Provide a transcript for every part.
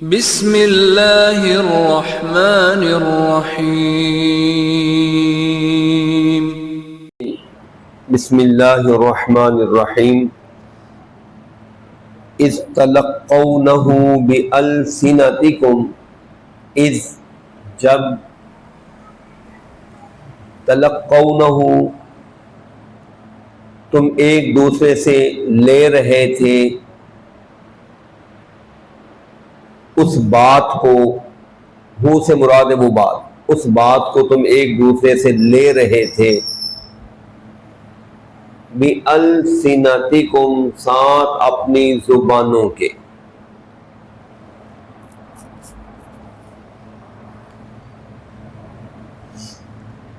بسم اللہ الرحمن الرحیم بسم اللہ الرحمن الرحیم اذ تلقونہ بألسنتکم، اذ جب، تلقونہ تم ایک دوسرے سے لے رہے تھے اس بات کو، ہو سے مراد ہے وہ بات، اس بات کو تم ایک دوسرے سے لے رہے تھے، بِأَلْسِنَتِكُمْ ساتھ اپنی زبانوں کے،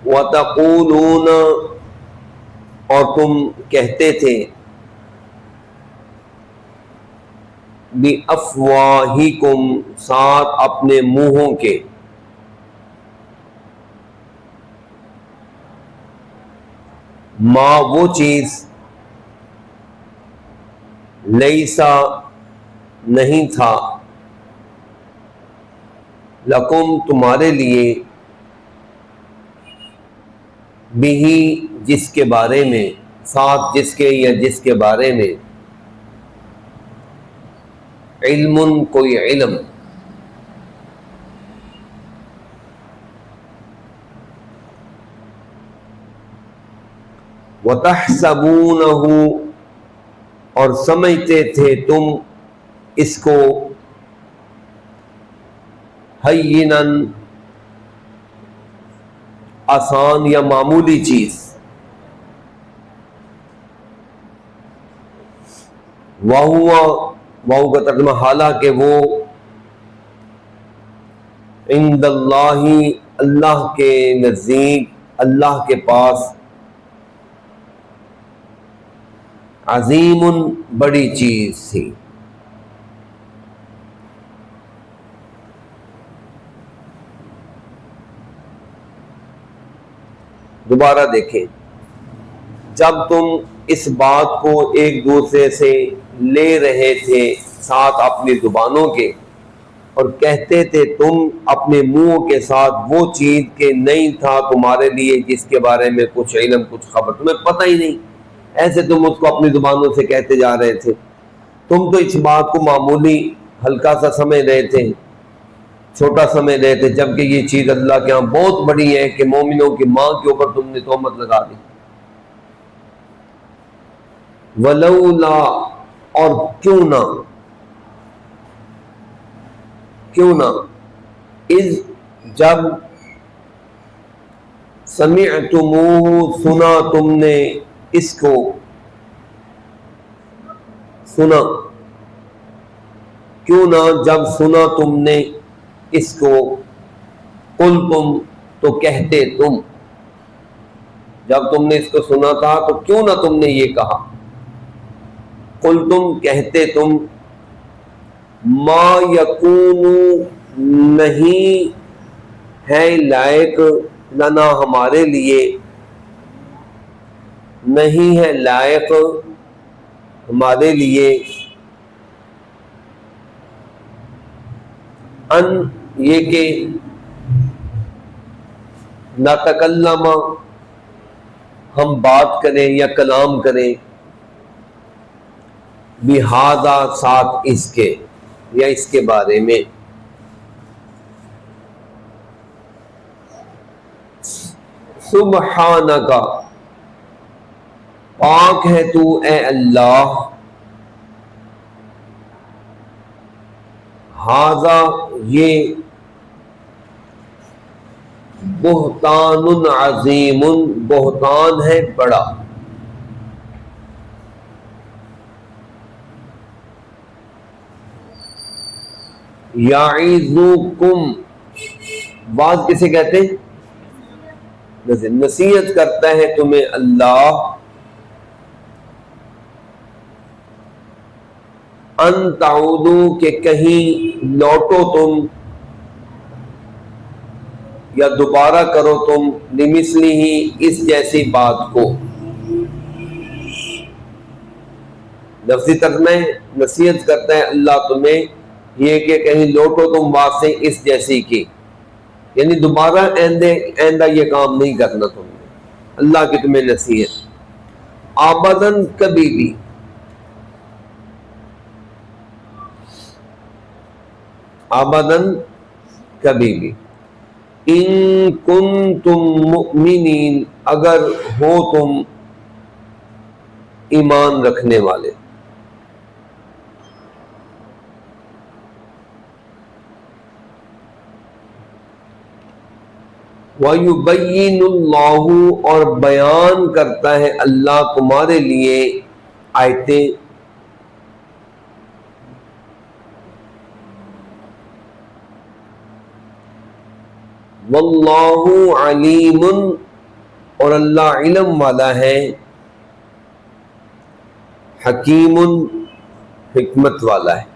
وَتَقُولُونَ اور تم کہتے تھے، بِأَفْوَاهِكُمْ ساتھ اپنے منہوں کے، ما وہ چیز، لیسا نہیں تھا، لکم تمہارے لیے، بہی جس کے بارے میں، ساتھ جس کے یا جس کے بارے میں، علم کوئی علم، وَتَحْسَبُونَهُ اور سمجھتے تھے تم اس کو، ہیناً آسان یا معمولی چیز، وَهُوَ کا ترجمہ حالانکہ وہ، عند اللہ اللہ کے نزدیک، اللہ کے پاس، عظیم بڑی چیز تھی۔ دوبارہ دیکھیں، جب تم اس بات کو ایک دوسرے سے لے رہے تھے ساتھ اپنی زبانوں کے، اور کہتے تھے تم اپنے منہوں کے ساتھ وہ چیز کہ نہیں تھا تمہارے لیے جس کے بارے میں کچھ علم کچھ خبر، تمہیں پتہ ہی نہیں، ایسے تم اس کو اپنی زبانوں سے کہتے جا رہے تھے۔ تم تو اس بات کو معمولی ہلکا سا سمجھ رہے تھے، چھوٹا سمجھ رہے تھے، جبکہ یہ چیز اللہ کے ہاں بہت بڑی ہے کہ مومنوں کی ماں کے اوپر تم نے تہمت لگا دی۔ ولولا اور کیوں نہ، اذ جب، سمعتموہ سنا تم نے اس کو، سنا، کیوں نہ جب سنا تم نے اس کو، قلتم تو کہتے تم، جب تم نے اس کو سنا تھا تو کیوں نہ تم نے یہ کہا، قلتم کہتے تم، ما یکون نہیں ہے لائق، لنا ہمارے لیے، نہیں ہے لائق ہمارے لیے، ان یہ کہ نتکلم ہم بات کریں یا کلام کریں، بہذا ساتھ اس کے یا اس کے بارے میں، سبحانک پاک ہے تو اے اللہ، ھذا یہ، بہتان عظیم بہتان ہے بڑا، یعظکم بعض کسے کہتے ہیں، نصیحت کرتا ہے تمہیں اللہ، ان تعودو کہ کہیں لوٹو تم یا دوبارہ کرو تم، لمثلہ اس جیسی بات کو، لفظی ترجمہ ہے، نصیحت کرتا ہے اللہ تمہیں یہ کہ کہیں لوٹو تم باتیں اس جیسی کی، یعنی دوبارہ آئندہ یہ کام نہیں کرنا تم نے، اللہ کی تمہیں نصیحت۔ آبدن کبھی بھی، آبدن کبھی بھی، ان کنتم مؤمنین اگر ہو تم ایمان رکھنے والے۔ وَيُبَيِّنُ اللَّهُ اور بیان کرتا ہے اللہ تمہارے لیے آیتیں، وَاللَّهُ عَلِيمٌ اور اللہ علم والا ہے، حکیم حکمت والا ہے۔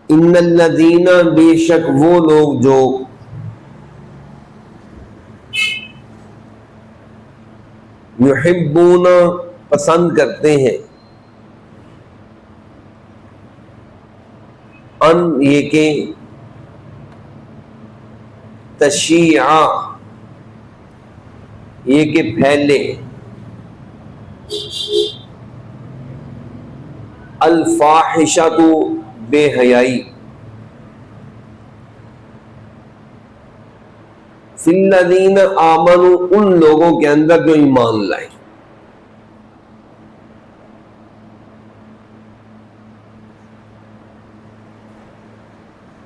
ان الذین بے شک وہ لوگ جو یحبون پسند کرتے ہیں، ان یہ کہ تشیع یہ کہ پھیلے، الفاحشۃ بے حیائی، فی الذین آمنوا ان لوگوں کے اندر جو ایمان لائے۔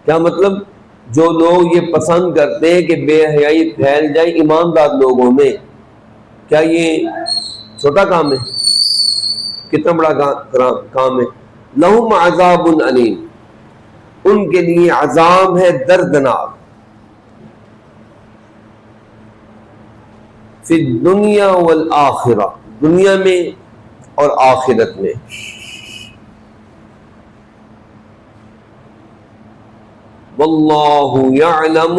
کیا مطلب؟ جو لوگ یہ پسند کرتے ہیں کہ بے حیائی پھیل جائے ایماندار لوگوں میں، کیا یہ چھوٹا کام ہے؟ کتنا بڑا کام ہے؟ لہم عذاب علیم ان کے لیے عذاب ہے دردناک، فی الدنیا والآخرہ دنیا میں اور آخرت میں۔ واللہ یعلم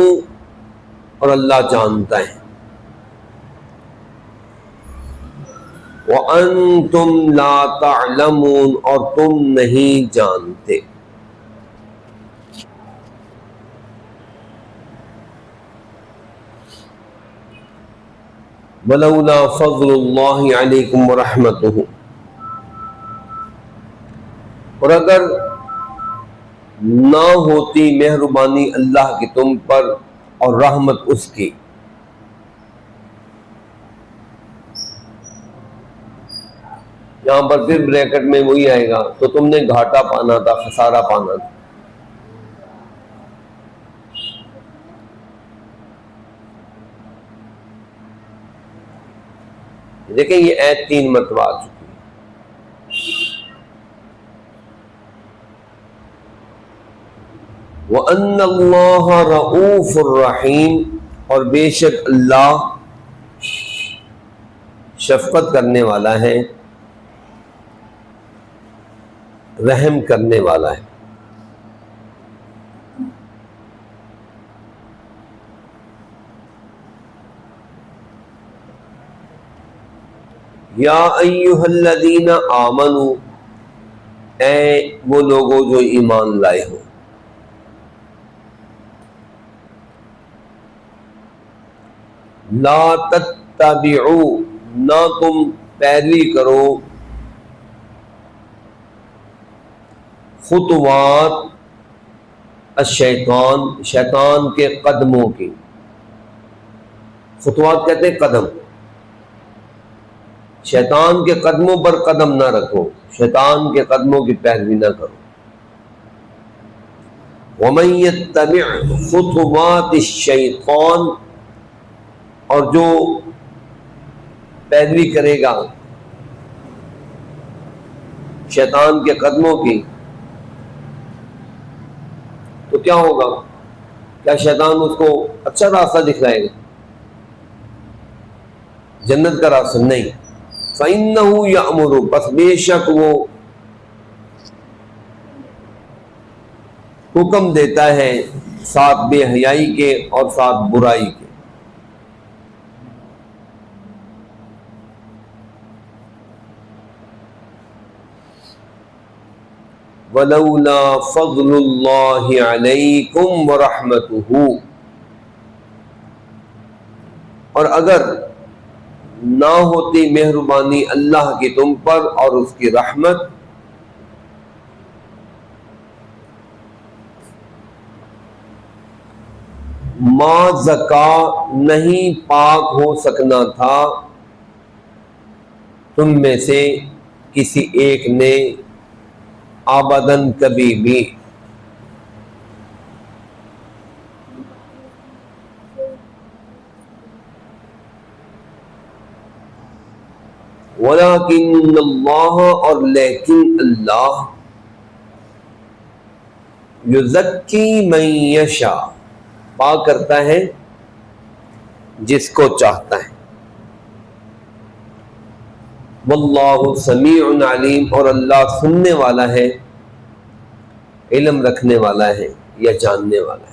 اور اللہ جانتا ہے، وَأَنْتُمْ لَا تَعْلَمُونَ اور تم نہیں جانتے۔ وَلَوْلَا فَضْلُ اللَّهِ عَلَيْكُمْ وَرَحْمَتُهُ اور اگر نہ ہوتی مہربانی اللہ کی تم پر اور رحمت اس کی، یہاں پر پھر بریکٹ میں وہی آئے گا، تو تم نے گھاٹا پانا تھا، خسارہ پانا تھا۔ دیکھیں یہ آیت 3 مرتبہ آ چکی ہے۔ وَأَنَّ اللَّهَ رَءُوفٌ الرَّحِيمٌ اور بے شک اللہ شفقت کرنے والا ہے، رحم کرنے والا ہے۔ یا ایھا الذین آمنوا اے وہ لوگوں جو ایمان لائے ہو، لا تتبعوا نہ تم پیروی کرو، خطوات الشیطان شیطان کے قدموں کی، خطوات کہتے ہیں قدم، شیطان کے قدموں پر قدم نہ رکھو، شیطان کے قدموں کی پیروی نہ کرو۔ وَمَن يَتَّبِعْ خُطُوَاتِ الشَّيْطَانِ اور جو پیروی کرے گا شیطان کے قدموں کی، تو کیا ہوگا؟ کیا شیطان اس کو اچھا راستہ دکھلائے گا؟ جنت کا راستہ نہیں۔ فَإِنَّهُ يَأْمُرُ بس بے شک وہ حکم دیتا ہے ساتھ بے حیائی کے اور ساتھ برائی کے۔ ولولا فضل اللہ علیکم ورحمتہ، اور اگر نہ ہوتی مہربانی اللہ کی تم پر اور اس کی رحمت، ما زکا نہیں پاک ہو سکنا تھا تم میں سے کسی ایک نے ابداً کبھی بھی، ولیکن اللہ، اور لیکن اللہ، یزکی من یشاء، پاک کرتا ہے جس کو چاہتا ہے، واللہ سمیع علیم، اور اللہ سننے والا ہے، علم رکھنے والا ہے یا جاننے والا ہے۔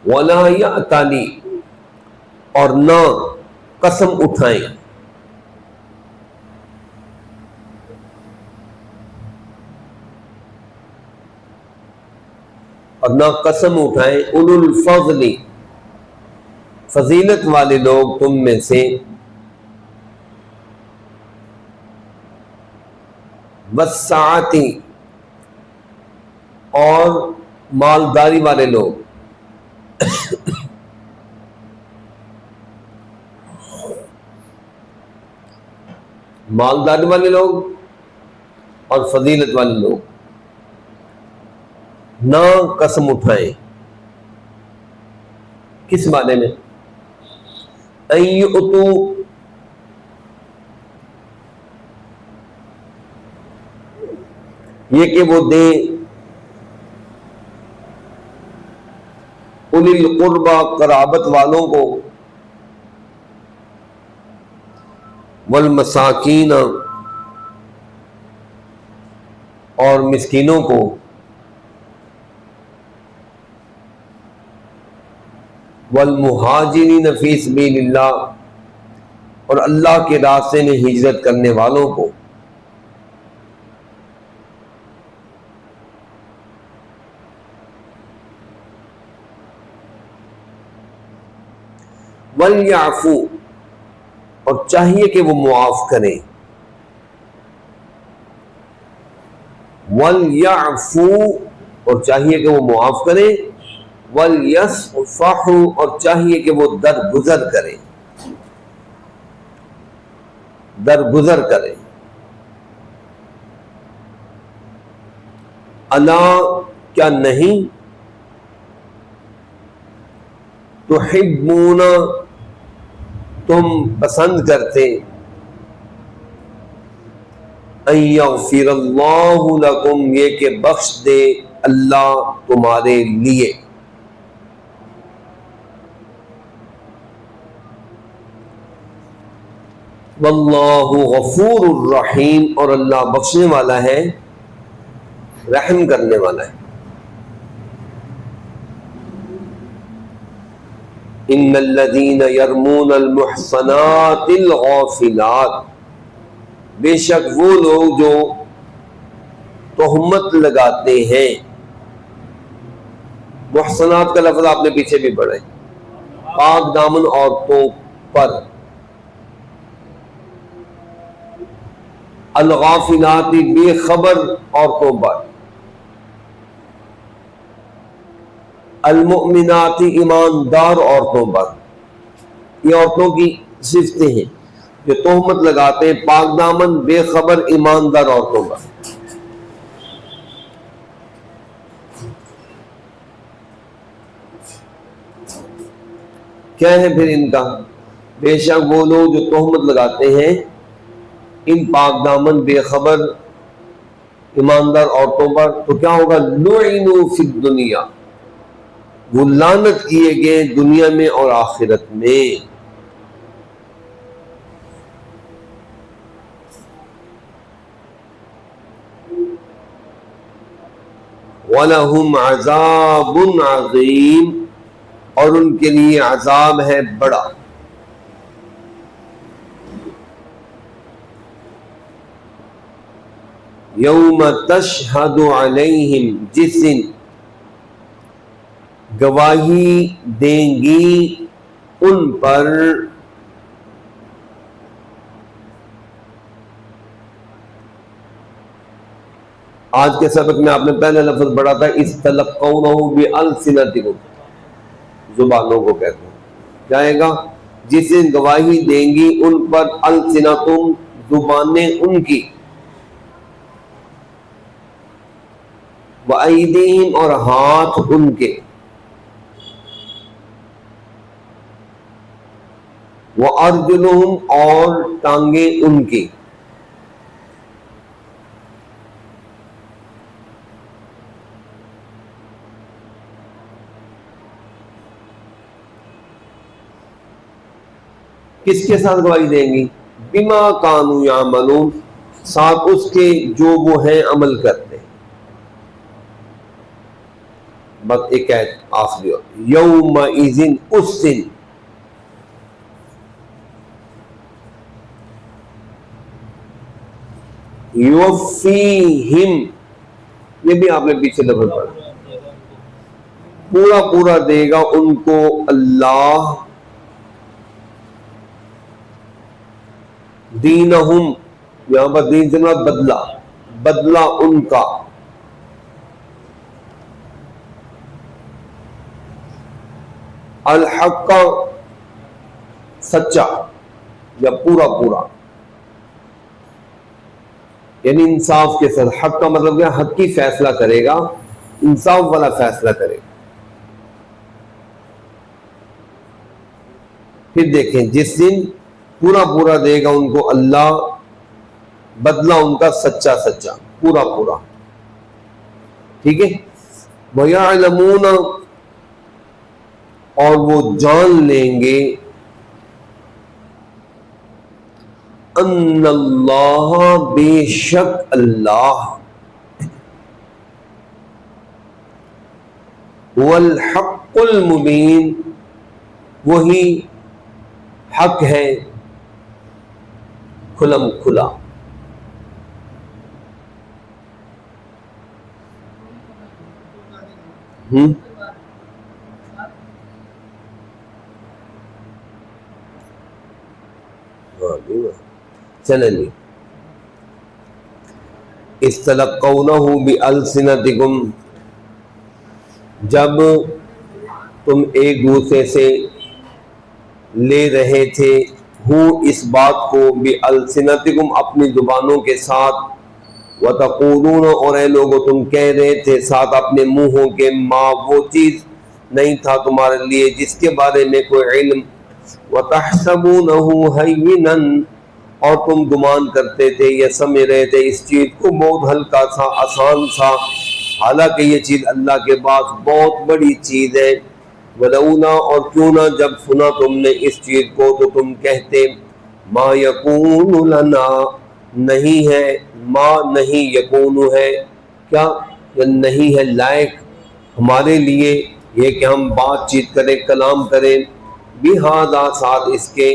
وَلَا يَأْتَلِ، اور نہ قسم اٹھائیں، اور نہ قسم اٹھائیں اولو الفضل، فضیلت والے لوگ تم میں سے، والسعۃ، اور مالداری والے لوگ، مالداری والے لوگ اور فضیلت والے لوگ، نہ قسم اٹھائیں کس بارے میں؟ ان یؤتوا، یہ کہ وہ دیں، اولی القربى، قرابت والوں کو، والمساکین، اور مسکینوں کو، والمہاجرین فی سبیل اللہ، اور اللہ کے راستے میں ہجرت کرنے والوں کو، وَلْيَعْفُوا، اور چاہیے کہ وہ معاف کریں، وَلْيَعْفُوا، اور چاہیے کہ وہ معاف کریں، وَلْيَصْفَحُوا، اور چاہیے کہ وہ درگزر کریں، درگزر کریں۔ الا، کیا نہیں، تحبون، تم پسند کرتے، ان یغفر اللہ لکم، یہ کہ بخش دے اللہ تمہارے لیے، واللہ غفور الرحیم، اور اللہ بخشنے والا ہے، رحم کرنے والا ہے۔ ان الذین یرمون المحصنات الغافلات، بے شک وہ لوگ جو تہمت لگاتے ہیں، محصنات کا لفظ آپ نے پیچھے بھی پڑھا ہے، پاک دامن عورتوں پر، الغافلات، بے خبر عورتوں پر، المؤمنات، ایماندار عورتوں پر، یہ عورتوں کی صفتیں ہیں جو تہمت لگاتے ہیں پاک دامن بے خبر ایماندار عورتوں پر۔ کیا ہے پھر ان کا؟ بے شک وہ لوگ جو تہمت لگاتے ہیں ان پاک دامن بے خبر ایماندار عورتوں پر، تو کیا ہوگا؟ لعنوا فی الدنیا، وہ لعنت کیے گئے دنیا میں اور آخرت میں، وَلَهُمْ عَذَابٌ عَظِيمٌ، اور ان کے لیے عذاب ہے بڑا۔ یوم تشہد علیہم، جس دن گواہی دیں گی ان پر آج کے سبق میں آپ نے پہلا لفظ پڑھا تھا استلقونہ بألسنتکم، زبانوں کو کہتے ہیں، کیا آئے گا؟ جس دن گواہی دیں گی ان پر السنتم، زبانیں ان کی، وَأَيْدِيهِمْ، اور ہاتھ ان کے، وَأَرْجُلُهُمْ، اور ٹانگیں ان کی۔ کس کے ساتھ گواہی دیں گی؟ بما کانوا یعملون، ساتھ اس کے جو وہ ہیں عمل کرتے ہیں۔ بس ایک ہے آخری، یومئذ، اس دن، یوفیہم، یہ بھی آپ نے پیچھے لفظ پڑھا، پورا پورا دے گا ان کو اللہ، دینہم، یہاں پر دین سے مراد بدلہ، بدلہ ان کا، الحق کا، سچا یا پورا پورا، یعنی انصاف کے ساتھ۔ حق کا مطلب کیا؟ حق کی فیصلہ کرے گا، انصاف والا فیصلہ کرے گا۔ پھر دیکھیں، جس دن پورا پورا دے گا ان کو اللہ، بدلہ ان کا سچا سچا، پورا پورا، ٹھیک ہے۔ وَيَعْلَمُونَ، اور وہ جان لیں گے، ان اللہ، بے شک اللہ، هو الحق المبین، وہی حق ہے کھلم کھلا۔ چلیں جی، استلقونہ بألسنتکم، جب تم ایک دوسرے سے لے رہے تھے، اس بات کو، بألسنتکم، اپنی زبانوں کے ساتھ، وتقولون، اور اے لوگو تم کہہ رہے تھے ساتھ اپنے منہوں کے، ما، وہ چیز نہیں تھا تمہارے لیے جس کے بارے میں کوئی علم، وتحسبونہ ہینا، اور تم گمان کرتے تھے یا سمجھ رہے تھے اس چیز کو بہت ہلکا سا، آسان سا، حالانکہ یہ چیز اللہ کے پاس بہت بڑی چیز ہے۔ ولولا، اور کیوں نہ جب سنا تم نے اس چیز کو تو تم کہتے، ما یکون لنا، نہیں ہے، ما نہیں، یکون ہے کیا، نہیں ہے لائق ہمارے لیے یہ کہ ہم بات چیت کریں، کلام کریں، بہذا، ساتھ اس کے،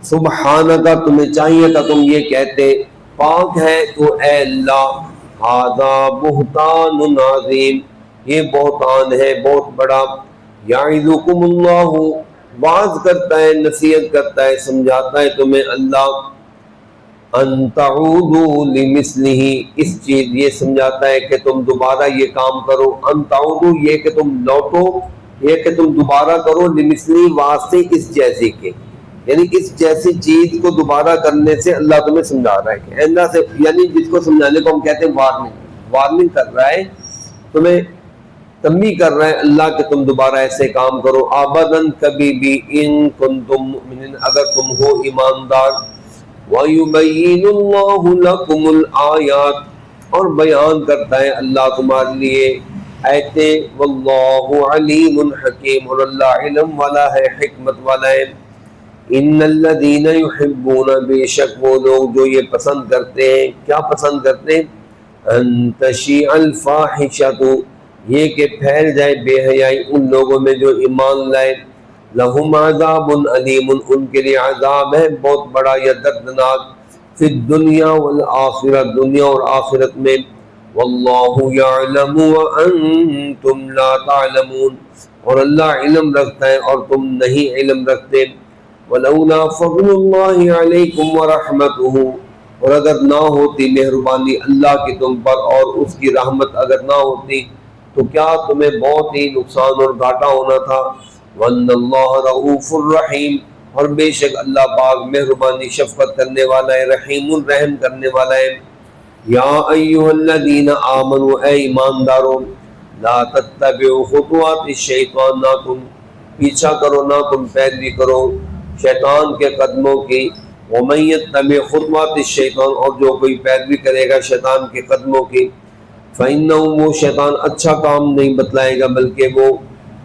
سبحانکا، تمہیں چاہیے تھا تم یہ کہتے، پاک ہے تو اے اللہ، ھذا بہتان عظیم، یہ بہتان ہے بہت بڑا، یعظکم اللہ، وعظ کرتا ہے، نصیحت کرتا ہے، سمجھاتا ہے تمہیں اللہ، ان تعودوا لمثلہ، اس چیز یہ سمجھاتا ہے کہ تم دوبارہ یہ کام کرو، ان تعودوا، یہ کہ تم لوٹو، یہ کہ تم دوبارہ کرو، لمثلہ، واسطے اس جیسے کے، یعنی اس جیسی چیز کو دوبارہ کرنے سے اللہ تمہیں سمجھا رہا ہے کہ اللہ سے، یعنی جس کو سمجھانے کو ہم کہتے ہیں وارننگ کر رہا ہے تمہیں، تنبیہ کر رہا ہے اللہ کہ تم دوبارہ ایسے کام کرو، ابداً، کبھی بھی، ان کنتم مؤمنین، اگر تم ہو ایماندار، وَيُبَيِّنُ اللَّهُ لَكُمُ الْآيَاتِ، اور بیان کرتا ہے اللہ تمہارے لیے آیتیں، واللہ علیم حکیم، اور اللہ علم والا ہے، حکمت والا ہے۔ ان الذین یحبون، بے شک وہ لوگ جو یہ پسند کرتے ہیں، کیا پسند کرتے ہیں؟ ان تشیع الفاحشۃ، یہ کہ پھیل جائے بے حیائی ان لوگوں میں جو ایمان لائے، لہم عذاب علیم، ان کے لیے عذاب ہے بہت بڑا یا دردناک، فی الدنیا والآخرہ، دنیا اور آخرت میں، واللہ یعلم وانتم لا تعلمون، اور اللہ علم رکھتا ہے اور تم نہیں علم رکھتے، ولولا فضل اللہ علیکم ورحمتہ، اور اگر نہ ہوتی مہربانی اللہ کی تم پر اور اس کی رحمت اگر نہ ہوتی تو کیا تمہیں بہت ہی نقصان اور گھاٹا ہونا تھا، وَأَنَّ اللَّهَ رَءُوفٌ الرحیم، اور بے شک اللہ پاک مہربانی شفقت کرنے والا ہے، رحیم الرحم کرنے والا ہے۔ یا ایھا الذین آمنوا، اے ایماندارو، لا تتبعوا خطوات الشیطان، نہ تم پیچھا کرو، نہ تم پیروی کرو شیطان کے قدموں کی، ومن یتبع خطوات الشیطان، اور جو کوئی پیروی کرے گا شیطان کے قدموں کی، فإنہ، وہ شیطان اچھا کام نہیں بتلائے گا بلکہ وہ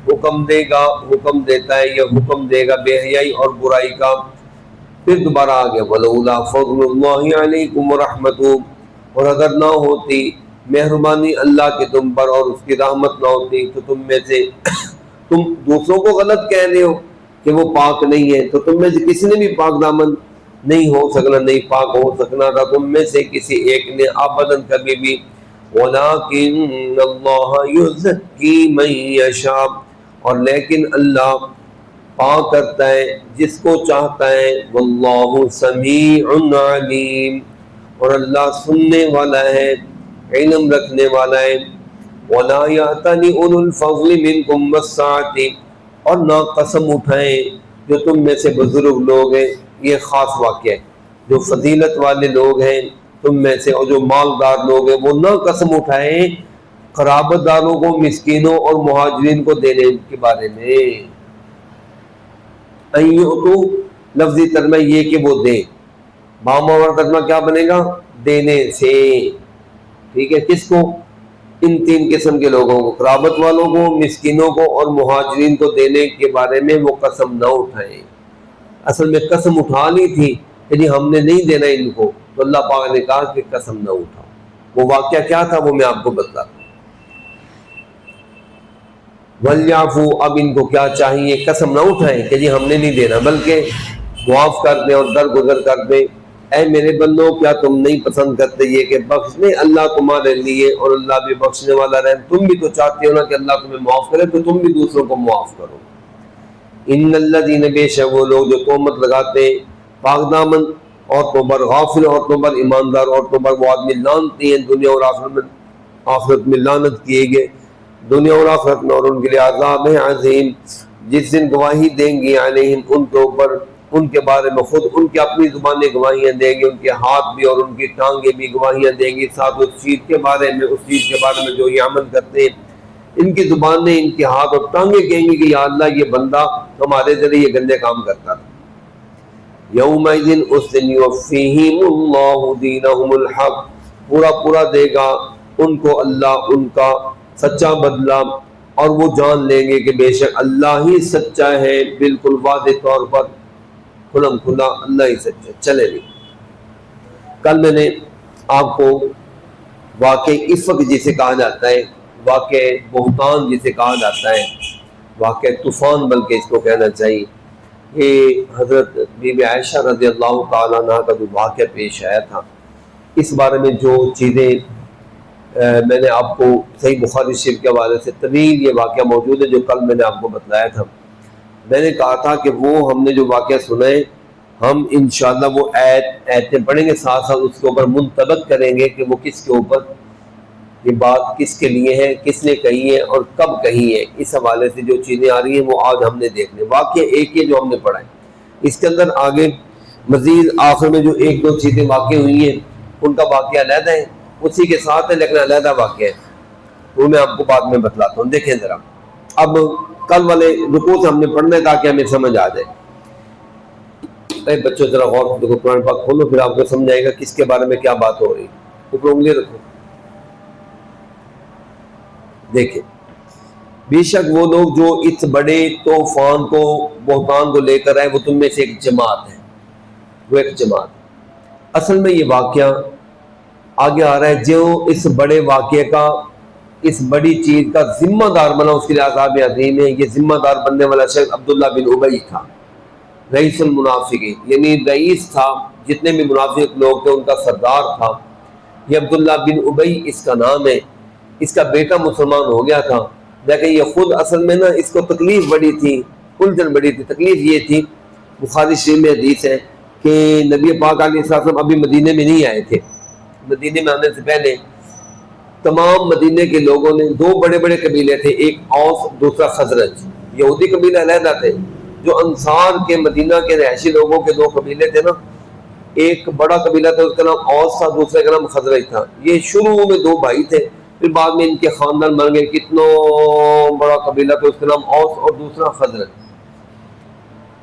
حکم دے گا، حکم دیتا ہے یا حکم دے گا بے حیائی اور برائی کا۔ پھر دوبارہ آگے، ولولا فضل اللہ علیکم ورحمتہ، اور اگر نہ ہوتی مہربانی اللہ کی تم پر اور اس کی رحمت نہ ہوتی تو تم میں سے تم دوسروں کو غلط کہہ رہے ہو کہ وہ پاک نہیں ہے، تو تم میں سے کسی نے بھی پاک دامن نہیں ہو سکنا، نہیں پاک ہو سکنا تھا تم میں سے کسی ایک نے ابداً کبھی بھی، وَلَٰكِنَّ اللَّهَ يُزَكِّي مَن يَشَاءُ، اور لیکن اللہ پاک کرتا ہے جس کو چاہتا ہے، وَاللَّهُ سَمِيعٌ عَلِيمٌ، اور اللہ سننے والا ہے، علم رکھنے والا ہے۔ وَلَا يَأْتَلِ أُولُو الْفَضْلِ مِنْكُمْ وَالسَّعَةِ، اور نہ قسم اٹھائیں جو تم میں سے بزرگ لوگ ہیں، یہ خاص واقعہ ہے، جو فضیلت والے لوگ ہیں تم میں سے اور جو مالدار لوگ ہیں، وہ نہ قسم اٹھائیں قرابت داروں کو، مسکینوں اور مہاجرین کو دینے کے بارے میں۔ تو لفظی ترجمہ یہ کہ وہ دیں، بامور ترجمہ کیا بنے گا؟ دینے سے، ٹھیک ہے، کس کو؟ ان تین قسم کے لوگوں کو، قرابت والوں کو، مسکینوں کو اور مہاجرین کو دینے کے بارے میں وہ قسم نہ اٹھائیں۔ اصل میں قسم اٹھا لی تھی کہ جی ہم نے نہیں دینا ان کو، تو اللہ پاک نے کہا کہ قسم نہ اٹھاؤ۔ وہ واقعہ کیا تھا وہ میں آپ کو بتلاتا ہوں۔ وَلْيَعْفُوا، اب ان کو کیا چاہیے؟ قسم نہ اٹھائیں کہ جی ہم نے نہیں دینا، بلکہ معاف کر دیں اور درگزر کر دیں۔ اے میرے بندوں، کیا تم نہیں پسند کرتے یہ کہ بخش دے اللہ تمہارے لیے، اور اللہ بھی بخشنے والا رحم، تم بھی تو چاہتے ہو نا کہ اللہ تمہیں معاف کرے، تو تم بھی دوسروں کو معاف کرو۔ ان الذین، بے شک وہ لوگ جو تہمت لگاتے ہیں پاک دامن عورتوں پر، غافل عورتوں پر، ایماندار عورتوں پر، وہ آدمی لعنتی ہیں دنیا اور آخرت میں لعنت کیے گئے دنیا اور آخرت میں، اور ان کے لیے عذاب ہے عظیم، جس دن گواہی دیں گی علیہم، ان کے اوپر، ان کے بارے میں خود ان کی اپنی زبانیں گواہیاں دیں گی، ان کے ہاتھ بھی اور ان کی ٹانگیں بھی گواہیاں دیں گی، ساتھ اس چیز کے بارے میں جو یہ عمل کرتے ہیں، ان کی زبانیں، ان کے ہاتھ اور ٹانگیں کہیں گی کہ یا اللہ یہ بندہ ہمارے ذریعے یہ گندے کام کرتا تھا۔ یومئذ، اس دن، یوفیہم اللہ دینہم الحق، پورا دے گا ان کو اللہ ان کا سچا بدلہ، اور وہ جان لیں گے کہ بے شک اللہ ہی سچا ہے، بالکل واضح طور پر کھلم کھلا اللہ ہی سچا ہے۔ چلے بھی کل میں نے آپ کو واقع افق جسے کہا جاتا ہے، واقع بہتان جسے کہا جاتا ہے، واقع طوفان بلکہ اس کو کہنا چاہیے، یہ حضرت بی بی عائشہ رضی اللہ تعالیٰ عنہ کا جو واقعہ پیش آیا تھا، اس بارے میں جو چیزیں میں نے آپ کو صحیح بخاری شریف کے حوالے سے طویل یہ واقعہ موجود ہے جو کل میں نے آپ کو بتلایا تھا۔ میں نے کہا تھا کہ وہ ہم نے جو واقعہ سنائے، ہم انشاءاللہ وہ آیتیں پڑھیں گے، ساتھ ساتھ اس کے اوپر منطبق کریں گے کہ وہ کس کے اوپر یہ بات کس کے لیے ہے، کس نے کہی ہے اور کب کہی ہے۔ اس حوالے سے جو چیزیں آ رہی ہیں وہ آج ہم نے دیکھنے، واقعہ ایک ہی جو ہم نے پڑھا ہے، اس کے اندر آگے مزید آخر میں جو ایک دو چیزیں واقع ہوئی ہیں ان کا واقعہ علیحدہ ہے، اسی کے ساتھ ہے لیکن علیحدہ واقعہ ہے، وہ میں آپ کو بعد میں بتلاتا ہوں۔ دیکھیں ذرا، اب کل والے رکوع سے ہم نے پڑھنا ہے تاکہ ہمیں سمجھ آ جائے۔ اے بچوں ذرا غور سے دیکھو، قرآن پاک کھولو، پھر آپ کو سمجھ آئے گا کس کے بارے میں کیا بات ہو رہی ہے۔ اوپر انگلی رکھو، دیکھیں، بے شک وہ لوگ جو اس بڑے طوفان کو، بہتان کو لے کر آئے، وہ تم میں سے ایک جماعت ہے، وہ ایک جماعت۔ اصل میں یہ واقعہ آگے آ رہا ہے، جو اس بڑے واقعے کا، اس بڑی چیز کا ذمہ دار بنا، اس کے لیے عذاب عظیم ہے۔ یہ ذمہ دار بننے والا شخص عبداللہ بن ابی تھا۔ رئیس المنافقین، یعنی رئیس تھا، جتنے بھی منافق لوگ تھے ان کا سردار تھا یہ عبداللہ بن ابی اس کا نام ہے۔ اس کا بیٹا مسلمان ہو گیا تھا، لیکن یہ خود اصل میں نا اس کو تکلیف بڑی تھی، الجھن بڑی تھی۔ تکلیف یہ تھی، بخاری شریف میں حدیث ہے کہ نبی پاک علیہ السلام ابھی مدینے میں نہیں آئے تھے۔ مدینے میں آنے سے پہلے تمام مدینے کے لوگوں نے، دو بڑے بڑے قبیلے تھے، ایک اوس دوسرا خزرج، یہودی قبیلہ علیحدہ تھے، جو انصار کے مدینہ کے رہائشی لوگوں کے دو قبیلے تھے نا، ایک بڑا قبیلہ تھا اس کا نام اوس تھا، دوسرے کا نام خزرج تھا۔ یہ شروع میں دو بھائی تھے، پھر بعد میں ان کے خاندان بن گئے، کتنا بڑا قبیلہ تھا، اس کا نام اوس اور دوسرا خزرج۔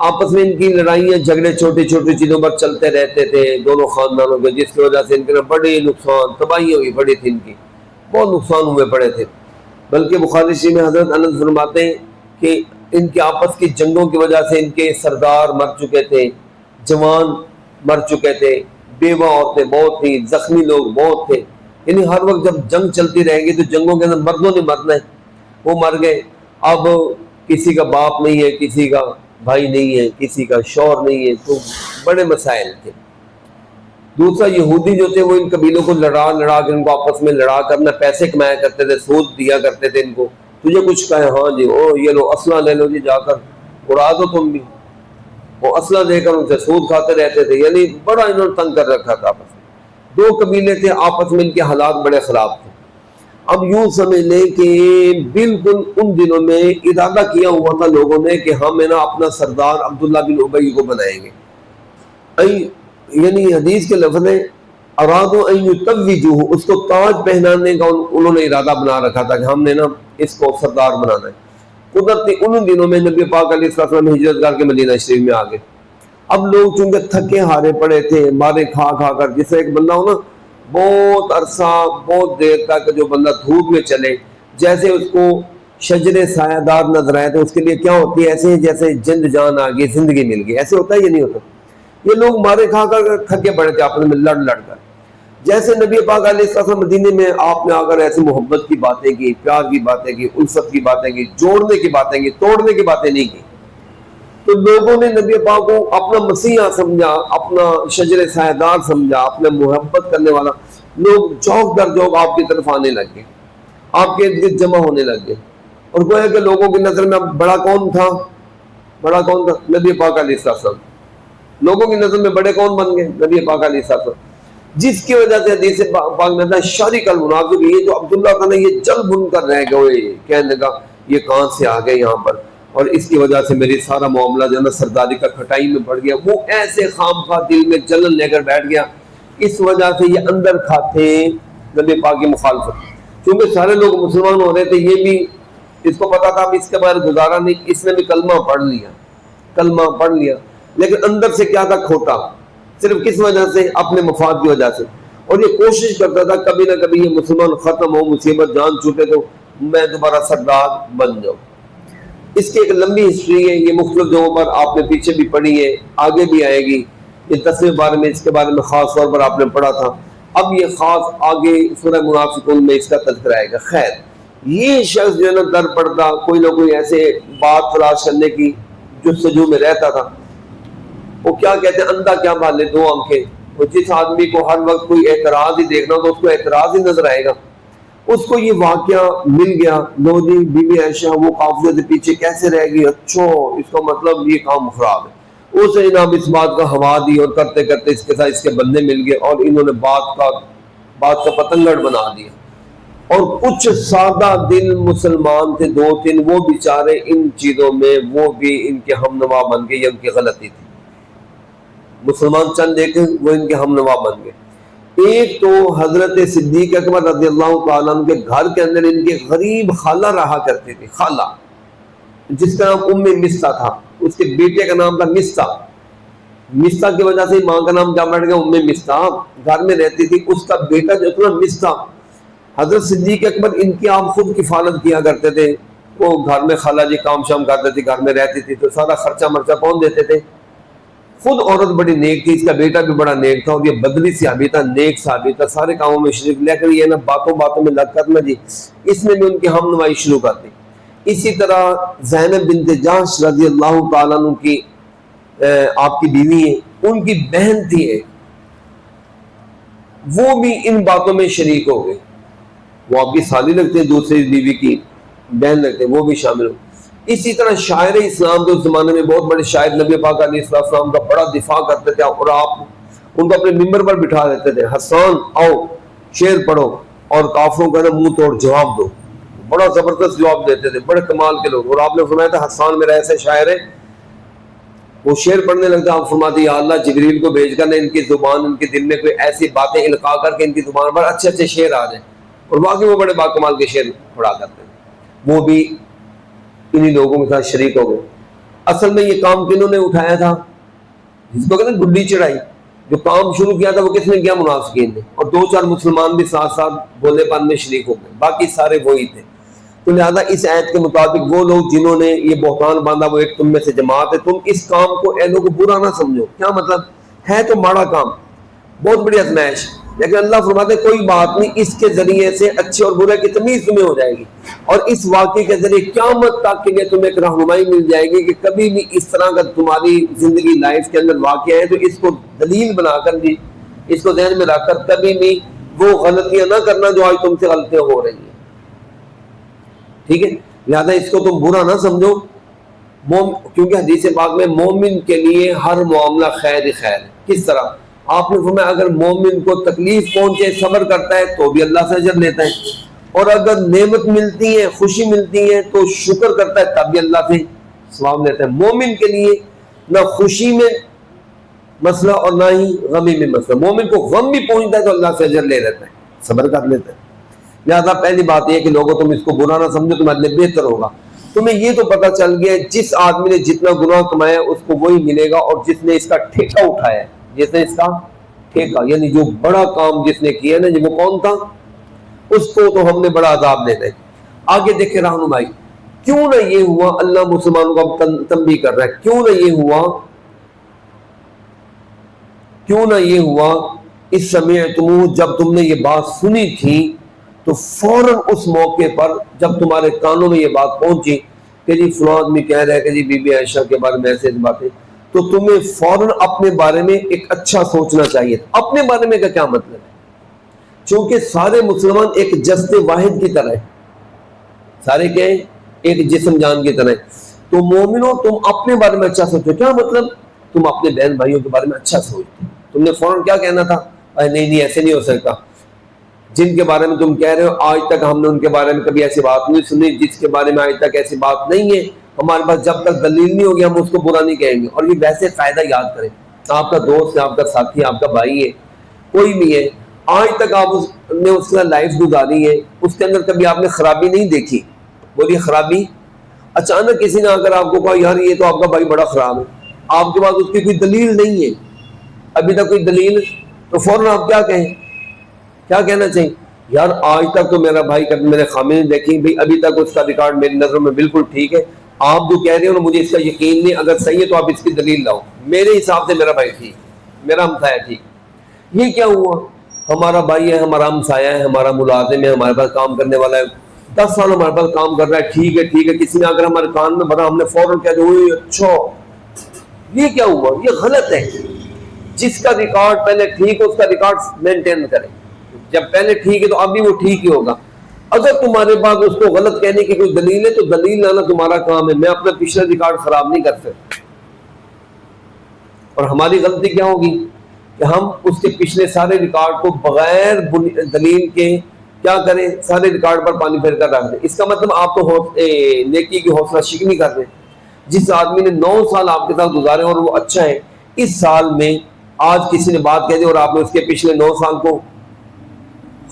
آپس میں ان کی لڑائیاں جھگڑے چھوٹی چھوٹی چیزوں پر چلتے رہتے تھے دونوں خاندانوں کے، جس کی وجہ سے ان کے بڑے نقصان، تباہی ہوئی پڑی تھی، ان کی بہت نقصان ہوئے پڑے تھے۔ بلکہ بخاری شریف میں حضرت انس فرماتے ہیں کہ ان کے آپس کی جنگوں کی وجہ سے ان کے سردار مر چکے تھے، جوان مر چکے تھے، بیوہ عورتیں بہت تھیں، زخمی لوگ بہت تھے۔ یعنی ہر وقت جب جنگ چلتی رہے گی تو جنگوں کے اندر مردوں نے مرنا ہے، وہ مر گئے۔ اب کسی کا باپ نہیں ہے، کسی کا بھائی نہیں ہے، کسی کا شوہر نہیں ہے، تو بڑے مسائل تھے۔ دوسرا یہودی جو تھے وہ ان قبیلوں کو لڑا لڑا کے ان کو آپس میں لڑا کر اپنا پیسے کمایا کرتے تھے، سود دیا کرتے تھے ان کو۔ تجھے کچھ کہے، ہاں جی، او یہ لو اسلحہ لے لو جی، جا کر اڑا دو تم بھی۔ وہ اسلحہ دے کر ان سے سود کھاتے رہتے تھے، یعنی بڑا انہوں نے تنگ کر رکھا تھا آپس میں۔ دو قبیلے تھے، آپس میں ان کے حالات بڑے خراب تھے۔ اب یوں سمجھ لیں کہ بالکل ان دنوں میں ارادہ کیا ہوا تھا لوگوں نے کہ ہم نا اپنا سردار عبداللہ بن ابی کو بنائیں گے۔ یعنی حدیث کے لفظ ہے ارادوا ان یتوجوہ، اس کو تاج پہنانے کا انہوں نے ارادہ بنا رکھا تھا کہ ہم نے نا اس کو سردار بنانا ہے۔ قدرتی ان دنوں میں نبی پاک علیہ السلام ہجرت کر کے مدینہ شریف میں آ گئے۔ اب لوگ چونکہ تھکے ہارے پڑے تھے، مارے کھا کھا کر، جسے ایک بندہ ہو نا بہت عرصہ بہت دیر تک جو بندہ دھوپ میں چلے، جیسے اس کو شجر سایہ دار نظر آئے تو اس کے لیے کیا ہوتی ہے، ایسے جیسے جند جان آ گئی، زندگی مل گئی، ایسے ہوتا ہے یا نہیں ہوتا؟ یہ لوگ مارے کھا کر تھکے پڑے تھے آپس میں لڑ لڑ کر۔ جیسے نبی پاک علیہ السلام مدینے میں آپ نے آ کر ایسی محبت کی باتیں کی، پیار کی باتیں کی، الفت کی باتیں کی، جوڑنے کی باتیں کی، توڑنے کی باتیں نہیں کی، تو لوگوں نے نبی پاک کو اپنا مسیحا سمجھا، اپنا شجر سایہ دار سمجھا، اپنا محبت کرنے والا۔ لوگ چوک در چوک آپ کی طرف آنے لگ گئے، آپ کے ارد گرد جمع ہونے لگ گئے، اور گویا کہ لوگوں کی نظر میں بڑا کون تھا؟ بڑا کون تھا؟ نبی پاک علیہ السلام۔ لوگوں کی نظر میں بڑے کون بن گئے؟ نبی پاک علیہ السلام، جس کی وجہ سے حدیث پاک میں ہے شارق المنافق، یہ جو عبداللہ کا نا یہ جل بن کر رہ گئے، کہنے لگا یہ کہاں سے آ گئے یہاں پر، اور اس کی وجہ سے میری سارا معاملہ جو ہے نا سرداری کا کھٹائی میں پڑ گیا۔ وہ ایسے خام خواہ دل میں جلن لے کر بیٹھ گیا، اس وجہ سے یہ اندر کھاتے نبی پاک کی مخالفت۔ کیونکہ سارے لوگ مسلمان ہو رہے تھے، یہ بھی اس کو پتا تھا اب اس کے بعد گزارا نہیں، اس نے بھی کلمہ پڑھ لیا، لیکن اندر سے کیا تھا؟ کھوٹا، صرف کس وجہ سے؟ اپنے مفاد کی وجہ سے۔ اور یہ کوشش کرتا تھا کبھی نہ کبھی یہ مسلمان ختم ہو، مصیبت جان چھوٹے تو میں دوبارہ سردار بن جاؤں۔ اس کی ایک لمبی ہسٹری ہے، یہ مختلف جگہوں پر آپ نے پیچھے بھی پڑھی ہے، آگے بھی آئے گی۔ یہ 10ویں بارے میں اس کے بارے میں خاص طور پر آپ نے پڑھا تھا، اب یہ خاص آگے سورہ منافقون میں اس کا تذکرہ آئے گا۔ خیر، یہ شخص جو ہے نا در پردہ کوئی نہ کوئی ایسے بات تلاش کرنے کی جستجو میں رہتا تھا۔ وہ کیا کہتے ہیں، اندھا کیا بھالے دو آنکھیں۔ وہ جس آدمی کو ہر وقت کوئی اعتراض ہی دیکھنا ہو تو اس کو اعتراض ہی نظر آئے گا۔ اس کو یہ واقعہ مل گیا، لو جی بی بی عائشہ وہ قافلے سے پیچھے کیسے رہ گئی، اچھا اس کا مطلب یہ کام خراب ہے۔ اسے جناب اس بات کا ہوا دی، اور کرتے کرتے اس کے ساتھ اس کے بندے مل گئے، اور انہوں نے بات کا پتنگڑ بنا دیا۔ اور کچھ سادہ دل مسلمان تھے دو تین، وہ بیچارے ان چیزوں میں وہ بھی ان کے ہم نوا بن گئے، یہ ان کی غلطی تھی۔ مسلمان چند ایک وہ ان کے ہم نوا بن گئے۔ ایک تو حضرت صدیق اکبر رضی اللہ تعالیٰ عنہ کے گھر کے اندر ان کی غریب خالہ رہا کرتی تھی، خالہ جس کا نام ام مستہ تھا، اس کے بیٹے کا نام تھا مستہ کی وجہ سے ماں کا نام کیا بیٹھ گیا، ام مستہ، گھر میں رہتی تھی۔ اس کا بیٹا جو تھا مستہ، حضرت صدیق اکبر ان کی آپ خود کفالت کیا کرتے تھے، وہ گھر میں خالہ جی کام شام کرتے تھے، گھر میں رہتی تھی، تو سارا خرچہ مرچہ کون دیتے تھے؟ خود عورت بڑی نیک تھی، اس کا بیٹا بھی بڑا نیک تھا، اور یہ بدلی صحابی تھا، نیک صحابی تھا، سارے کاموں میں شریک، لیکن یہ نا باتوں میں لگ کر نا جی اس نے بھی ان کی ہم نوائی شروع کر دی۔ اسی طرح زینب بنت جحش رضی اللہ تعالیٰ عنہ کی آپ کی بیوی ہیں، ان کی بہن تھی ایک، وہ بھی ان باتوں میں شریک ہو گئے، وہ آپ کی سالی لگتے ہیں، دوسری بیوی کی بہن لگتے ہیں، وہ بھی شامل ہو۔ اسی طرح شاعر اسلام کے اس زمانے میں بہت بڑے شاعر نبی پاک علیہ السلام کا بڑا دفاع کرتے تھے، اور آپ ان کو اپنے ممبر پر بٹھا دیتے تھے، حسان آؤ شعر پڑھو اور کافروں کا منہ توڑ جواب دو، بڑا زبردست جواب دیتے تھے، بڑے کمال کے لوگ۔ اور آپ نے فرمایا تھا حسان میرا ایسے شاعر ہے، وہ شعر پڑھنے لگتا، آپ فرماتے یا اللہ جبریل کو بھیج کر ان کی زبان، ان کے دل میں کوئی ایسی باتیں القاء کر کے ان کی زبان پر اچھے اچھے شعر آ جائیں، اور باقی وہ بڑے باکمال کے شعر پڑھا کرتے ہیں، وہ بھی انہی لوگوں کے ساتھ شریک ہو گئے۔ اصل میں یہ کام کنہوں نے اٹھایا تھا؟ جس کو کہتے ہیں گڈی چڑھائی، جو کام شروع کیا تھا وہ کس نے کیا؟ منافقین نے، اور دو چار مسلمان بھی ساتھ ساتھ بولے پن میں شریک ہو گئے، باقی سارے وہی تھے۔ تو لہٰذا اس آیت کے مطابق وہ لوگ جنہوں نے یہ بہتان باندھا وہ ایک تم میں سے جماعت ہے، تم اس کام کو اے لوگ برا نہ سمجھو۔ کیا مطلب ہے؟ تو ماڑا کام، بہت بڑی آزمائش، لیکن اللہ فرماتے کوئی بات نہیں، اس کے ذریعے سے اچھے اور برے کی تمیز تمہیں ہو جائے گی، اور اس واقعے کے ذریعے قیامت تک کے لیے تمہیں ایک رہنمائی مل جائے گی کہ کبھی بھی اس طرح کا تمہاری زندگی لائف کے اندر واقعہ ہے تو اس کو دلیل بنا کر بھی، اس کو ذہن میں رکھ کر کبھی بھی وہ غلطیاں نہ کرنا جو آج تم سے غلطیاں ہو رہی ہیں، ٹھیک ہے؟ لہذا اس کو تم برا نہ سمجھو، کیونکہ حدیث پاک میں مومن کے لیے ہر معاملہ خیر ہی خیر ہے۔ کس طرح؟ آپ نے فرمایا اگر مومن کو تکلیف پہنچے صبر کرتا ہے تو بھی اللہ سے اجر لیتا ہے، اور اگر نعمت ملتی ہے خوشی ملتی ہے تو شکر کرتا ہے تب بھی اللہ سے ثواب لیتا ہے۔ مومن کے لیے نہ خوشی میں مسئلہ اور نہ ہی غمی میں مسئلہ، مومن کو غم بھی پہنچتا ہے تو اللہ سے اجر لے لیتا ہے، صبر کر لیتا ہے۔ لہذا پہلی بات یہ ہے کہ لوگوں تم اس کو برا نہ سمجھو، تمہارے لیے بہتر ہوگا۔ تمہیں یہ تو پتہ چل گیا جس آدمی نے جتنا گناہ کمایا اس کو وہی ملے گا، اور جس نے اس کا ٹھیکہ اٹھایا ہے، جس نے اس کا ٹھیکہ یعنی جو بڑا کام جس نے کیا ہے نا، وہ کون تھا؟ اس کو تو ہم نے بڑا عذاب دینا ہے۔ آگے دیکھیں رہنمائی، کیوں نہ یہ ہوا، اللہ مسلمانوں کا تنبیہ کر رہا ہے، کیوں نہ یہ ہوا، کیوں نہ یہ ہوا اس سمعتموہ، جب تم نے یہ بات سنی تھی تو فوراً اس موقع پر جب تمہارے کانوں میں یہ بات پہنچی کہ جی فلاں آدمی کہہ رہا ہے کہ جی بی بی عائشہ کے بارے میں ایسے باتیں، تو تمہیں فوراً اپنے بارے میں ایک اچھا سوچنا چاہیے۔ اپنے بارے میں کا کیا مطلب ہے؟ چونکہ سارے مسلمان ایک جسد واحد کی طرح ہیں، سارے کیا ہیں؟ ایک جسم جان کی طرح ہیں۔ تو مومنوں تم اپنے بارے میں اچھا سوچو۔ کیا مطلب؟ تم اپنے بہن بھائیوں کے بارے میں اچھا سوچتے، تم نے فوراً کیا کہنا تھا؟ نہیں ایسے نہیں ہو سکتا، جن کے بارے میں تم کہہ رہے ہو آج تک ہم نے ان کے بارے میں کبھی ایسی بات نہیں سنی، جس کے بارے میں آج تک ایسی بات نہیں ہے ہمارے پاس، جب تک دلیل نہیں ہوگی ہم اس کو برا نہیں کہیں گے۔ اور یہ ویسے فائدہ یاد کریں، آپ کا دوست ہے، آپ کا ساتھی ہے، آپ کا بھائی ہے، کوئی بھی ہے، آج تک آپ نے اس کا لائف گزاری ہے، اس کے اندر کبھی آپ نے خرابی نہیں دیکھی، بولیے خرابی۔ اچانک کسی نے آ کر آپ کو کہا یار یہ تو آپ کا بھائی بڑا خراب ہے، آپ کے پاس اس کی کوئی دلیل نہیں ہے، ابھی تک کوئی دلیل، تو فوراً آپ کیا کہیں؟ کیا کہنا چاہیے؟ یار آج تک تو میرا بھائی کبھی میں نے خامی نہیں دیکھی، بھائی ابھی تک اس کا ریکارڈ میری نظروں میں بالکل ٹھیک ہے، آپ جو کہہ رہے ہو نا مجھے اس کا یقین نہیں، اگر صحیح ہے تو آپ اس کی دلیل لاؤ، میرے حساب سے میرا بھائی ٹھیک، میرا ہمسایہ ٹھیک۔ یہ کیا ہوا؟ ہمارا بھائی ہے، ہمارا ہمسایہ ہے، ہمارا ملازم ہے، ہمارے پاس کام کرنے والا ہے، 10 سال ہمارے پاس کام کر رہا ہے، ٹھیک ہے ٹھیک ہے، کسی نے اگر ہمارے کان میں بھرا ہم نے فوراً کہہ دیا اچھا، یہ کیا ہوا؟ یہ غلط ہے۔ جس کا ریکارڈ پہلے ٹھیک ہو اس کا ریکارڈ مینٹین کریں، جب پہلے ٹھیک ہے تو اب بھی وہ ٹھیک ہی ہوگا۔ اگر تمہارے پاس اس کو غلط کہنے کی کوئی دلیل ہے تو دلیل لانا تمہارا کام ہے، میں اپنا پچھلا ریکارڈ خراب نہیں کر سکتا۔ اور ہماری غلطی کیا ہوگی کہ ہم اس کے پچھلے سارے ریکارڈ کو بغیر دلیل کے کیا کریں، سارے ریکارڈ پر پانی پھیر کر رکھ دیں۔ اس کا مطلب آپ تو نیکی کی حوصلہ شکنی کر دیں۔ جس آدمی نے 9 سال آپ کے ساتھ گزارے اور وہ اچھا ہے، اس سال میں آج کسی نے بات کہہ دی اور آپ نے اس کے پچھلے 9 سال کو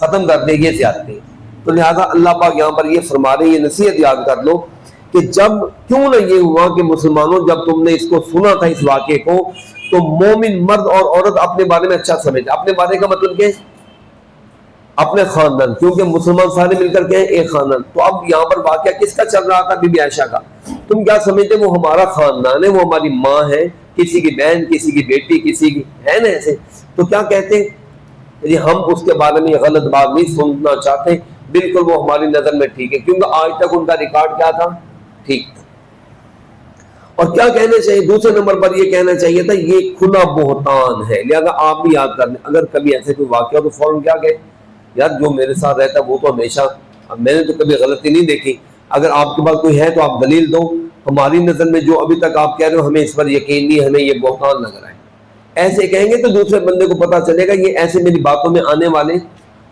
ختم کر دے، یہ زیادتی ہے۔ تو لہٰذا اللہ پاک یہاں پر یہ فرما رہے ہیں، یہ نصیحت یاد کر لو کہ جب کیوں نہ یہ ہوا کہ مسلمانوں جب تم نے اس کو سنا تھا اس واقعے کو، تو مومن مرد اور عورت اپنے بارے میں اچھا سمجھتے۔ اپنے بارے کا مطلب کیا ہے؟ اپنے خاندان، کیونکہ مسلمان سارے مل کر کے ایک خاندان۔ تو اب یہاں پر واقعہ کس کا چل رہا تھا؟ بی بی عائشہ کا۔ تم کیا سمجھتے؟ وہ ہمارا خاندان ہے، وہ ہماری ماں ہے، کسی کی بہن، کسی کی بیٹی، کسی کی ہے نا ایسے۔ تو کیا کہتے ہیں؟ ہم اس کے بارے میں غلط بات نہیں سننا چاہتے، بالکل وہ ہماری نظر میں ٹھیک ہے، کیونکہ آج تک ان کا ریکارڈ کیا تھا؟ ٹھیک تھا۔ اور کیا کہنا چاہیے؟ دوسرے نمبر پر یہ کہنا چاہیے تھا یہ کھلا بہتان ہے، لہذا آپ بھی یاد کر لیں اگر کبھی ایسے کوئی واقعہ تو فوراً کیا کہے، یار جو میرے ساتھ رہتا ہے وہ تو ہمیشہ، میں نے تو کبھی غلطی نہیں دیکھی، اگر آپ کے پاس کوئی ہے تو آپ دلیل دو، ہماری نظر میں جو ابھی تک آپ کہہ رہے ہو ہمیں اس پر یقین نہیں، ہمیں یہ بہتان لگ رہا ہے، ایسے کہیں گے تو دوسرے بندے کو پتا چلے گا یہ ایسے میری باتوں میں آنے والے۔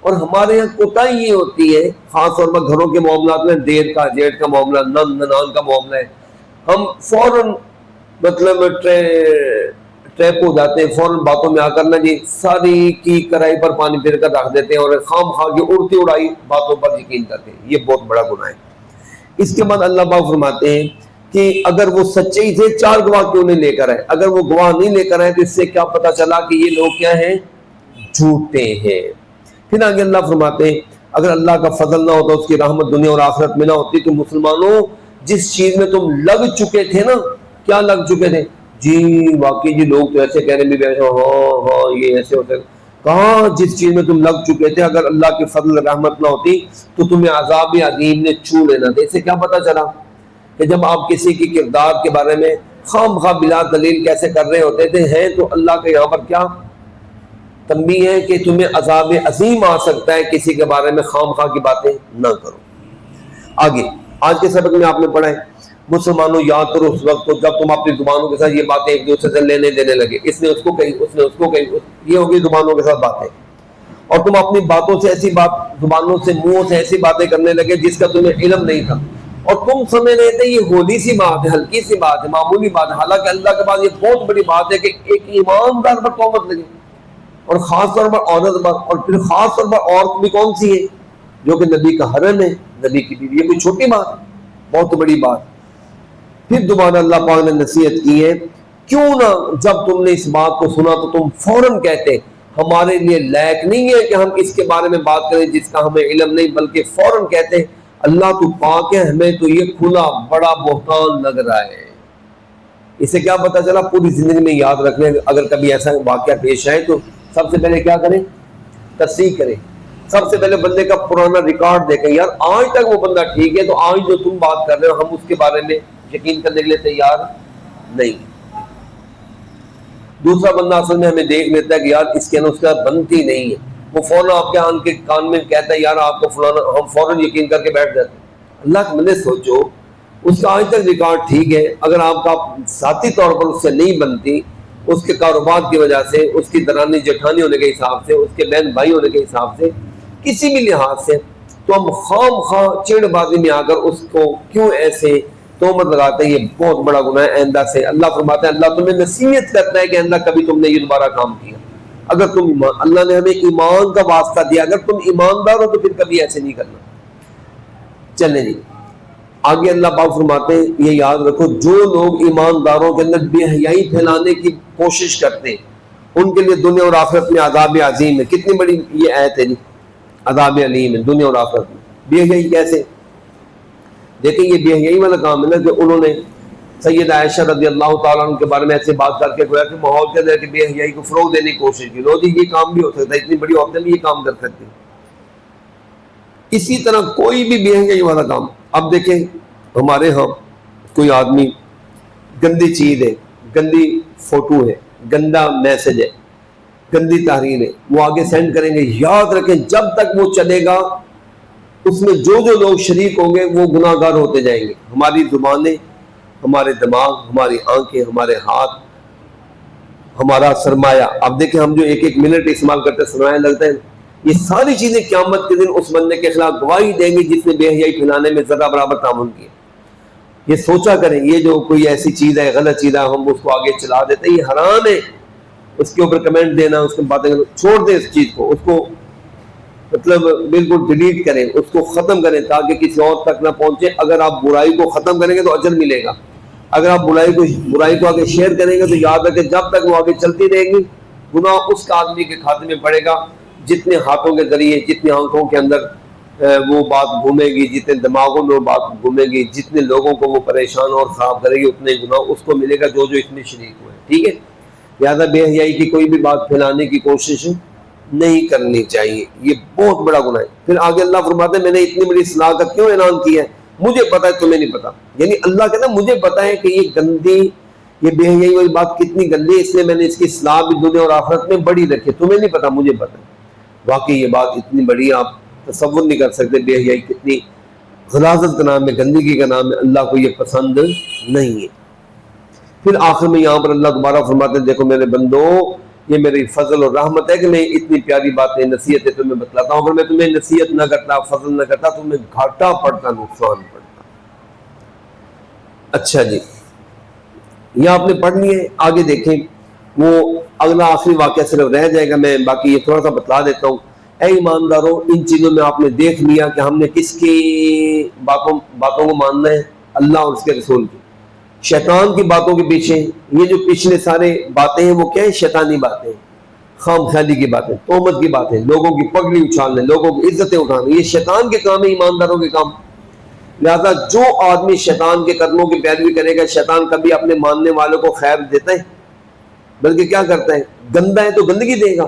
اور ہمارے یہاں کوتاہی یہ ہوتی ہے خاص طور پر گھروں کے معاملات میں، دیر کا جیٹ کا معاملہ، ننان کا معاملہ ہے، ہم فوراً مطلب ٹریپ ہو جاتے ہیں، فوراً باتوں میں آ کر نا جی ساری کی کڑائی پر پانی پھر کر رکھ دیتے ہیں اور خام خواہ کی اڑتی اڑائی باتوں پر یقین کرتے ہیں، یہ بہت بڑا گناہ ہے۔ اس کے بعد اللہ پاک فرماتے ہیں کہ اگر وہ سچے ہی تھے 4 گواہ کیوں نہیں لے کر آئے، اگر وہ گواہ نہیں لے کر آئے تو اس سے کیا پتا چلا کہ یہ لوگ کیا ہیں، جھوٹے ہیں۔ پھر آگے اللہ فرماتے ہیں اگر اللہ کا فضل نہ ہوتا، اس کی رحمت دنیا اور آخرت میں نہ ہوتی تو مسلمانوں جس چیز میں تم لگ چکے تھے نا، کیا لگ چکے تھے جی، واقعی جی لوگ تو ایسے کہنے بھی بیٹھے ہاں یہ ایسے ہوتے، کہاں جس چیز میں تم لگ چکے تھے اگر اللہ کی فضل رحمت نہ ہوتی تو تمہیں عذاب عظیم نے چھو لینا تھا۔ اس سے کیا پتا چلا کہ جب آپ کسی کی کردار کے بارے میں خام خواہ بلا دلیل کیسے کر رہے ہوتے تھے ہیں تو اللہ کے یہاں پر کیا تنبیہ ہے کہ تمہیں عذاب عظیم آ سکتا ہے، کسی کے بارے میں خام خواہ کی باتیں نہ کرو۔ آگے آج کے سبق میں آپ نے پڑھا ہے مسلمانوں یاد کرو اس وقت کو جب تم اپنی زبانوں کے ساتھ یہ باتیں ایک دوسرے سے لینے دینے لگے، اس نے اس کو کہی، اس نے اس کو کہی، یہ ہوگی زبانوں کے ساتھ باتیں، اور تم اپنی باتوں سے ایسی بات، زبانوں سے منہوں سے ایسی باتیں کرنے لگے جس کا تمہیں علم نہیں تھا، اور تم سمجھ رہے تھے یہ ہولی سی بات ہے، ہلکی سی بات ہے، معمولی بات ہے، حالانکہ اللہ کے پاس یہ بہت بڑی بات ہے کہ ایک ایماندار پر تہمت لگے، اور خاص طور پر عورت پر، اور پھر خاص طور پر عورت بھی کون سی ہے جو کہ نبی کا حرم ہے، نبی کی بیوی، یہ کوئی چھوٹی بات، بہت بڑی بات۔ پھر دوبارہ اللہ پاک نے نصیحت کی ہے کیوں نہ جب تم نے اس بات کو سنا تو تم فوراً کہتے ہمارے لیے لائق نہیں ہے کہ ہم اس کے بارے میں بات کریں جس کا ہمیں علم نہیں، بلکہ فوراً کہتے اللہ تو پاک ہے، ہمیں تو یہ کھلا بڑا بہتان لگ رہا ہے۔ اس سے کیا پتہ چلا؟ پوری زندگی میں یاد رکھنے اگر کبھی ایسا واقعہ پیش آئے تو سب سے پہلے کیا کریں؟ تصحیح کریں، سب سے پہلے بندے کا پرانا ریکارڈ دیکھیں، یار آج تک وہ بندہ ٹھیک ہے تو آج جو تم بات کر رہے ہو ہم اس کے بارے میں یقین کرنے کے لیے تیار نہیں۔ دوسرا بندہ اصل میں ہمیں دیکھ لیتا ہے کہ یار اس کے نسخہ بنتی نہیں ہے، وہ فوراً آپ کے آن کے کان میں کہتا ہے یار آپ کو فلانا، ہم فوراً یقین کر کے بیٹھ جاتے ہیں۔ اللہ کے بندے سوچو اس کا آج تک ریکارڈ ٹھیک ہے، اگر آپ کا ذاتی طور پر اس سے نہیں بنتی، اس کے کاروبار کی وجہ سے، اس کی درانی جٹھانی ہونے کے حساب سے، اس کے بہن بھائی ہونے کے حساب سے، کسی بھی لحاظ سے، تو ہم خام خواہ چڑ بازی میں آ کر اس کو کیوں ایسے تہمت لگاتے ہیں؟ یہ بہت بڑا گناہ ہے۔ آئندہ سے اللہ فرماتا ہے اللہ تمہیں نصیحت کرتا ہے کہ آئندہ کبھی تم نے یہ دوبارہ کام کیا، اگر تم ایمان، اللہ نے ہمیں ایمان کا واسطہ دیا، اگر تم ایماندار ہو تو پھر کبھی ایسے نہیں کرنا۔ چلیں جی آگے اللہ پاک فرماتے ہیں یہ یاد رکھو جو لوگ ایمانداروں کے اندر بے حیائی پھیلانے کی کوشش کرتے ہیں ان کے لیے دنیا اور آخرت میں عذاب عظیم ہے۔ کتنی بڑی یہ آیت ہے جی، عذاب علیم ہے دنیا اور آخرت میں۔ بے حیائی کیسے؟ دیکھیں یہ بے حیائی والا کام ہے نا کہ انہوں نے سید عائشہ رضی اللہ تعالیٰ عنہ کے بارے میں ایسے بات کر کے گویا کہ ماحول کے اندر کہ بے حیائی کو فروغ دینے کی کوشش کی، لو جی یہ کام بھی ہو سکتا ہے، اتنی بڑی عورتیں بھی یہ کام کر سکتی ہیں۔ اسی طرح کوئی بھی بے حیائی والا کام، اب دیکھیں ہمارے ہاں کوئی آدمی گندی چیز ہے، گندی فوٹو ہے، گندا میسج ہے، گندی تحریر ہے، وہ آگے سینڈ کریں گے، یاد رکھیں جب تک وہ چلے گا اس میں جو جو لوگ شریک ہوں گے وہ گناہ گار ہوتے جائیں گے۔ ہماری زبانیں، ہمارے دماغ، ہماری آنکھیں، ہمارے ہاتھ، ہمارا سرمایہ، اب دیکھیں ہم جو ایک ایک منٹ استعمال کرتے ہیں سرمایہ لگتا ہے، یہ ساری چیزیں قیامت کے دن اس بندے کے خلاف گواہی دیں گے جس نے بے حیائی پھیلانے میں ذرہ برابر تعاون کیا۔ یہ سوچا کریں یہ جو کوئی ایسی چیز ہے، غلط چیز ہے، ہم اس کو آگے چلا دیتے ہیں، یہ حرام ہے، اس کے اوپر کمنٹ دینا، اس کی باتیں کرنا، چھوڑ دیں اس چیز کو، اس کو مطلب بالکل ڈیلیٹ کریں، اس کو ختم کریں تاکہ کسی اور تک نہ پہنچے۔ اگر آپ برائی کو ختم کریں گے تو اجر ملے گا، اگر آپ برائی کو آگے شیئر کریں گے تو یاد رکھیں جب تک وہ آگے چلتی رہے گی گناہ اس کا آدمی کے کھاتے میں پڑے گا، جتنے ہاتھوں کے ذریعے، جتنے آنکھوں کے اندر وہ بات گھومے گی، جتنے دماغوں میں وہ بات گھومے گی، جتنے لوگوں کو وہ پریشان اور خراب کرے گی اتنے گناہ اس کو ملے گا جو جو اس میں شریک ہوئے۔ ٹھیک ہے، لہٰذا بے حیائی کی کوئی بھی بات پھیلانے کی کوشش نہیں کرنی چاہیے، یہ بہت بڑا گناہ ہے۔ پھر آگے اللہ فرماتے ہیں میں نے اتنی بڑی اصلاح کا کیوں اعلان کیا ہے مجھے پتا ہے تمہیں نہیں پتا. یعنی اللہ کہتا ہے مجھے پتا ہے کہ یہ گندی، یہ بے حیائی والی بات کتنی گندی ہے، اس لیے میں نے اس کی اصلاح بھی دنیا اور آخرت میں بڑی رکھی. تمہیں نہیں پتا، مجھے پتا ہے. واقعی یہ بات اتنی بڑی آپ تصور نہیں کر سکتے. بے حیائی کتنی غلاظت کا نام ہے، گندگی کا نام ہے. اللہ کو یہ پسند نہیں ہے. پھر آخر میں یہاں پر اللہ دوبارہ فرماتے ہیں دیکھو میرے بندو، یہ میری فضل اور رحمت ہے کہ میں اتنی پیاری باتیں نصیحتیں تمہیں بتلاتا ہوں. اگر میں تمہیں نصیحت نہ کرتا، فضل نہ کرتا، تمہیں گھاٹا پڑتا، نقصان پڑتا. اچھا جی، یہ آپ نے پڑھ لیے. آگے دیکھیں، وہ اگلا آخری واقعہ صرف رہ جائے گا، میں باقی یہ تھوڑا سا بتلا دیتا ہوں. اے ایمانداروں، ان چیزوں میں آپ نے دیکھ لیا کہ ہم نے کس کی باتوں کو ماننا ہے، اللہ اور اس کے رسول کی. شیطان کی باتوں کے پیچھے یہ جو پچھلے سارے باتیں ہیں وہ کیا ہیں؟ شیطانی باتیں، خام خیالی کی باتیں، تہمت کی باتیں، لوگوں کی پگڑی اچھالنے، لوگوں کی عزتیں اٹھانے، یہ شیطان کے کام ہے، ایمانداروں کے کام. لہذا جو آدمی شیطان کے قدموں کی پیروی کرے گا، شیطان کبھی اپنے ماننے والوں کو خیر دیتا ہے؟ بلکہ کیا کرتا ہے؟ گندا ہے تو گندگی دے گا.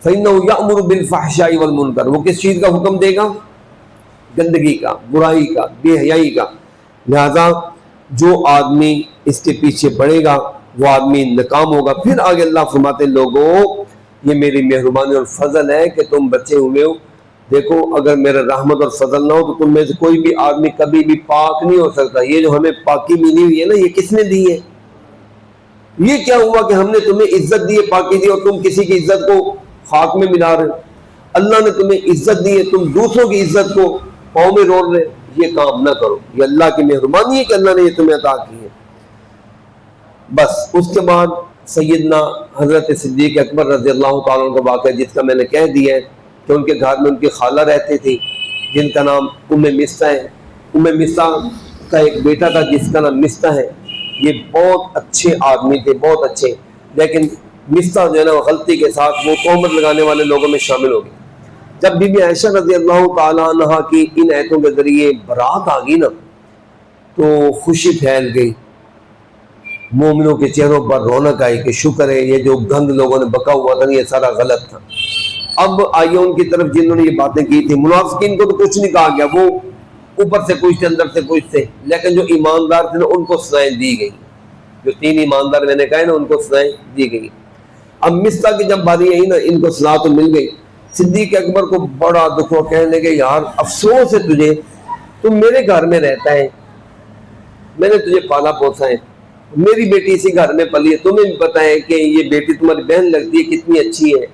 فَإِنَّهُ يَأْمُرُ بِالْفَحْشَاءِ وَالْمُنكَرِ، وہ کس چیز کا حکم دے گا؟ گندگی کا، برائی کا، بے حیائی کا. لہذا جو آدمی اس کے پیچھے پڑے گا وہ آدمی ناکام ہوگا. پھر آگے اللہ فرماتے ہیں لوگوں یہ میری مہربانی اور فضل ہے کہ تم بچے ہوئے ہو. دیکھو اگر میرا رحمت اور فضل نہ ہو تو تم میں سے کوئی بھی آدمی کبھی بھی پاک نہیں ہو سکتا. یہ جو ہمیں پاکی ملی ہوئی ہے نا، یہ کس نے دی ہے؟ یہ کیا ہوا کہ ہم نے تمہیں عزت دی ہے، پاکی دی، اور تم کسی کی عزت کو خاک میں ملا رہے. اللہ نے تمہیں عزت دی ہے، تم دوسروں کی عزت کو پاؤں میں رول رہے. یہ کام نہ کرو. یہ اللہ کی مہربانی ہے کہ اللہ نے یہ تمہیں عطا کی ہے. بس اس کے بعد سیدنا حضرت صدیق اکبر رضی اللہ تعالیٰ عنہ کا واقعہ، جس کا میں نے کہہ دیا ہے کہ ان کے گھر میں ان کی خالہ رہتی تھی جن کا نام ام مستہ ہے. ام مستہ کا ایک بیٹا تھا جس کا نام مستہ ہے. یہ بہت اچھے آدمی تھے، بہت اچھے. لیکن مستہ جو ہے نا غلطی کے ساتھ وہ تہمت لگانے والے لوگوں میں شامل ہو گئی. جب بی بی عائشہ رضی اللہ تعالیٰ عنہ کی ان آیتوں کے ذریعے برات آ گئی نا تو خوشی پھیل گئی. مومنوں کے چہروں پر رونق آئی کہ شکر ہے یہ جو گند لوگوں نے بکا ہوا تھا یہ سارا غلط تھا. اب آئیے ان کی طرف جنہوں نے یہ باتیں کی تھی. منافقین کو تو کچھ نہیں کہا گیا، وہ اوپر سے کچھ تھے اندر سے کچھ تھے. لیکن جو ایماندار تھے نا ان کو سزائیں دی گئی. جو 3 ایماندار میں نے کہا نا ان کو سزائیں دی گئی. اب مستہ کی جب باری آئی نا ان کو سزا تو مل گئی. صدیق اکبر کو بڑا دکھ ہوا، کہنے لگے یار افسوس ہے تجھے، تم میرے گھر میں رہتا ہے، میں نے تجھے پالا پوسا ہے، میری بیٹی اسی گھر میں پلی ہے، تمہیں بھی پتا ہے کہ یہ بیٹی تمہاری بہن لگتی ہے، کتنی اچھی ہے،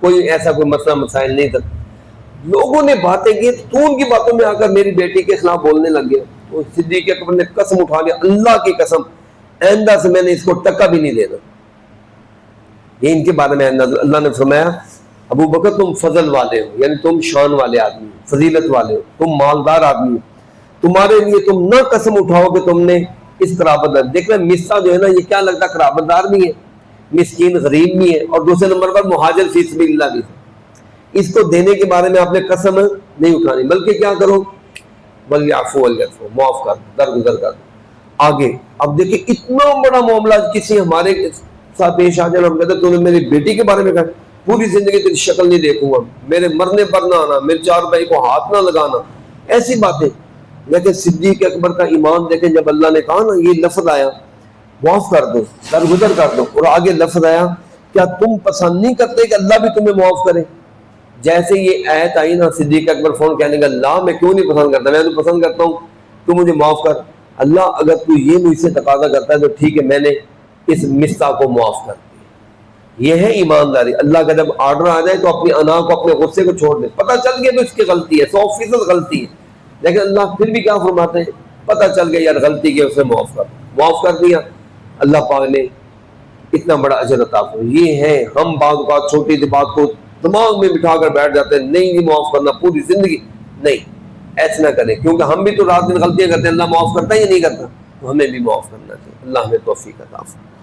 کوئی ایسا کوئی مسئلہ مسائل نہیں تھا. لوگوں نے باتیں کی تو ان کی باتوں میں آ کر میری بیٹی کے خلاف بولنے لگ گیا. تو صدیق اکبر نے قسم اٹھا لیا، اللہ کی قسم آئندہ سے میں نے اس کو ٹکا بھی نہیں دینا. یہ ان کے بارے میں اللہ نے فرمایا ابو بکر تم فضل والے ہو، یعنی تم شان والے آدمی ہو، فضیلت والے ہو، تم مالدار آدمی ہو، تمہارے لیے تم نہ قسم اٹھاؤ کہ تم نے اس قرابت دار. دیکھ رہے مصہ جو ہے نا یہ کیا لگتا ہے قرابت دار بھی ہے، مسکین غریب بھی ہے، اور دوسرے نمبر پر مہاجر فی سبیل اللہ بھی ہے. اس کو دینے کے بارے میں آپ نے قسم نہیں اٹھانی، بلکہ کیا کرو وَلْيَعْفُوا وَلْيَصْفَحُوا، معاف کر دو، درگزر کر دو. آگے اب دیکھیں اتنا بڑا معاملہ کسی ہمارے ساتھ پیش آ جائے، ہم کہتے ہیں تو نے میری بیٹی کے بارے میں کہا پوری زندگی تیری شکل نہیں دیکھوں گا، میرے مرنے پر نہ آنا، میرے 4 بھائی کو ہاتھ نہ لگانا، ایسی باتیں. لیکن صدیق اکبر کا ایمان دیکھیں، جب اللہ نے کہا نا یہ لفظ آیا معاف کر دو، درگزر کر دو، اور آگے لفظ آیا کیا تم پسند نہیں کرتے کہ اللہ بھی تمہیں معاف کرے؟ جیسے یہ آیت آئی نا صدیق اکبر فون کہنے کا اللہ میں کیوں نہیں پسند کرتا، میں تو پسند کرتا ہوں، تو مجھے معاف کر. اللہ اگر تو یہ مجھ سے تقاضا کرتا ہے تو ٹھیک ہے، میں نے اس مستہ کو معاف کر دیا. یہ ہے ایمانداری. اللہ کا جب آرڈر آ جائے تو اپنی انا کو، اپنے غصے کو چھوڑ دے. پتہ چل گیا تو اس کی غلطی ہے، 100% غلطی ہے، لیکن اللہ پھر بھی کیا فرماتے ہیں، پتہ چل گیا یار غلطی کی، اسے معاف کر دیا. اللہ پاک نے اتنا بڑا اجر عطا فرمایا. یہ ہے ہم بعض اوقات چھوٹی سی بات کو دماغ میں بٹھا کر بیٹھ جاتے ہیں، نہیں معاف کرنا پوری زندگی، نہیں ایسا نہ کریں، کیونکہ ہم بھی تو رات دن غلطیاں کرتے ہیں. اللہ معاف کرتا ہے یا نہیں کرتا؟ تو ہمیں بھی معاف کرنا چاہیے. اللہ ہمیں توفیق عطا فرمائے.